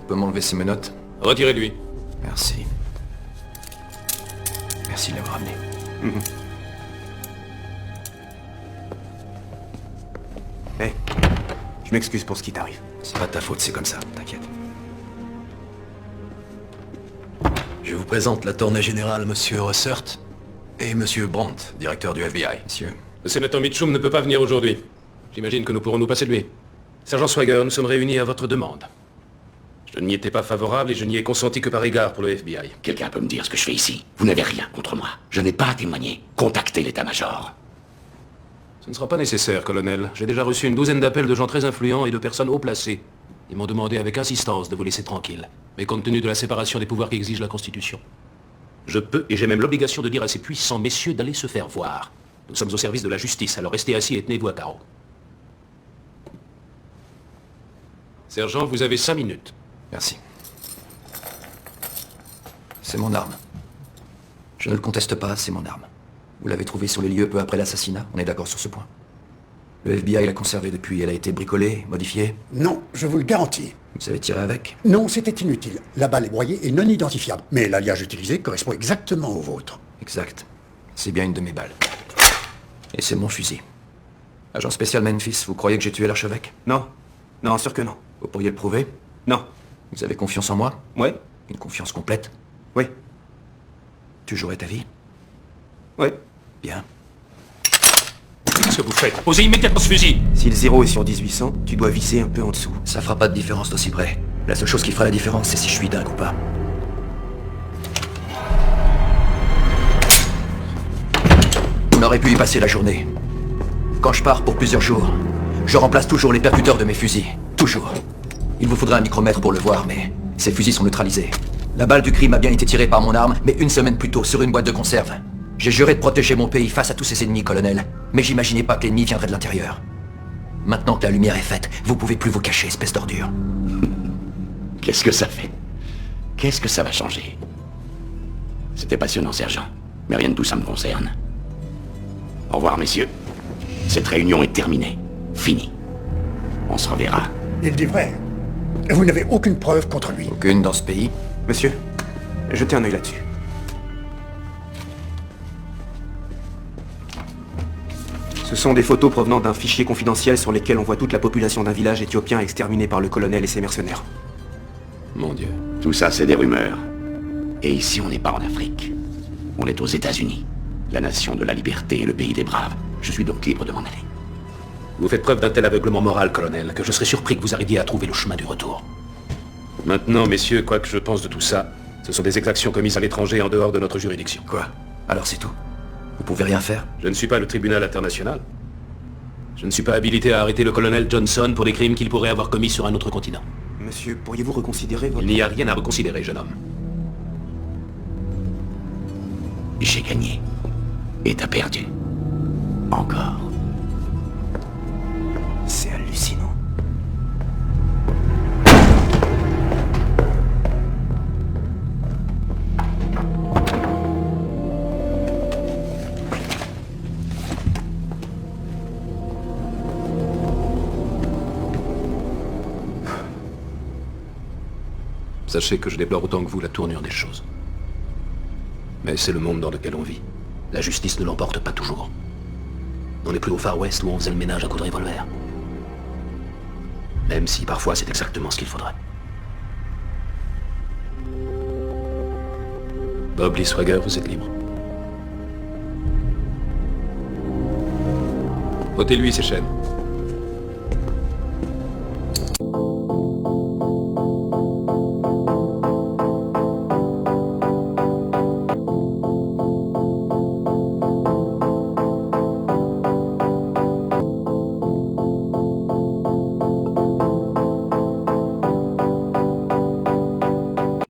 peux m'enlever ces menottes? Retirez-lui. Merci. Merci de l'avoir amené. Hé, je m'excuse pour ce qui t'arrive. C'est pas de ta faute, c'est comme ça, t'inquiète. Je vous présente l'attorney général, monsieur Russert, et monsieur Brandt, directeur du FBI. Monsieur, Le sénateur Mitchum ne peut pas venir aujourd'hui. J'imagine que nous pourrons nous passer de lui. Sergent Swagger, nous sommes réunis à votre demande. Je n'y étais pas favorable et je n'y ai consenti que par égard pour le FBI. Quelqu'un peut me dire ce que je fais ici? Vous n'avez rien contre moi. Je n'ai pas à témoigner. Contactez l'état-major. Ce ne sera pas nécessaire, colonel. J'ai déjà reçu une douzaine d'appels de gens très influents et de personnes haut placées. Ils m'ont demandé avec insistance de vous laisser tranquille. Mais compte tenu de la séparation des pouvoirs qu'exige la Constitution, je peux et j'ai même l'obligation de dire à ces puissants messieurs d'aller se faire voir. Nous sommes au service de la justice, alors restez assis et tenez-vous à carreau. Sergent, vous avez 5 minutes. merci. C'est mon arme. Je ne le conteste pas, c'est mon arme. Vous l'avez trouvée sur les lieux peu après l'assassinat, on est d'accord sur ce point. Le FBI l'a conservée depuis, elle a été bricolée, modifiée. Non, je vous le garantis. Vous avez tiré avec? Non, c'était inutile. La balle est broyée et non identifiable. Mais l'alliage utilisé correspond exactement au vôtre. Exact. C'est bien une de mes balles. Et c'est mon fusil. Agent spécial Memphis, vous croyez que j'ai tué l'archevêque? Non. Non, sûr que non. Vous pourriez le prouver? Non. Vous avez confiance en moi? Ouais. Une confiance complète? Oui. Tu jouerais ta vie? Ouais. Bien. Qu'est-ce que vous faites? Posez immédiatement ce fusil! Si le 0 est sur 1800, tu dois viser un peu en dessous. Ça fera pas de différence d'aussi près. La seule chose qui fera la différence, c'est si je suis dingue ou pas. On aurait pu y passer la journée. Quand je pars pour plusieurs jours, je remplace toujours les percuteurs de mes fusils. Toujours. Il vous faudra un micromètre pour le voir, mais ces fusils sont neutralisés. La balle du crime a bien été tirée par mon arme, mais une semaine plus tôt, sur une boîte de conserve. J'ai juré de protéger mon pays face à tous ses ennemis, colonel. Mais j'imaginais pas que l'ennemi viendrait de l'intérieur. Maintenant que la lumière est faite, vous pouvez plus vous cacher, espèce d'ordure. Qu'est-ce que ça fait? Qu'est-ce que ça va changer? C'était passionnant, sergent. Mais rien de tout ça me concerne. Au revoir, messieurs. Cette réunion est terminée. Finie. On se reverra. Il dit vrai. Vous n'avez aucune preuve contre lui. Aucune dans ce pays. Monsieur, jetez un œil là-dessus. Ce sont des photos provenant d'un fichier confidentiel sur lesquels on voit toute la population d'un village éthiopien exterminé par le colonel et ses mercenaires. Mon Dieu. Tout ça, c'est des rumeurs. Et ici, on n'est pas en Afrique. On est aux États-Unis. La nation de la liberté et le pays des braves. Je suis donc libre de m'en aller. Vous faites preuve d'un tel aveuglement moral, colonel, que je serais surpris que vous arriviez à trouver le chemin du retour. Maintenant, messieurs, quoi que je pense de tout ça, ce sont des exactions commises à l'étranger en dehors de notre juridiction. Quoi? Alors c'est tout? Vous pouvez rien faire? Je ne suis pas le tribunal international. Je ne suis pas habilité à arrêter le colonel Johnson pour des crimes qu'il pourrait avoir commis sur un autre continent. Monsieur, pourriez-vous reconsidérer votre... Il n'y a rien à reconsidérer, jeune homme. J'ai gagné. Et t'as perdu. Encore. C'est hallucinant. Sachez que je déplore autant que vous la tournure des choses. Mais c'est le monde dans lequel on vit. La justice ne l'emporte pas toujours. On n'est plus au Far West où on faisait le ménage à coups de revolver. Même si parfois c'est exactement ce qu'il faudrait. Bob Lee Swagger, vous êtes libre. Ôtez-lui ses chaînes.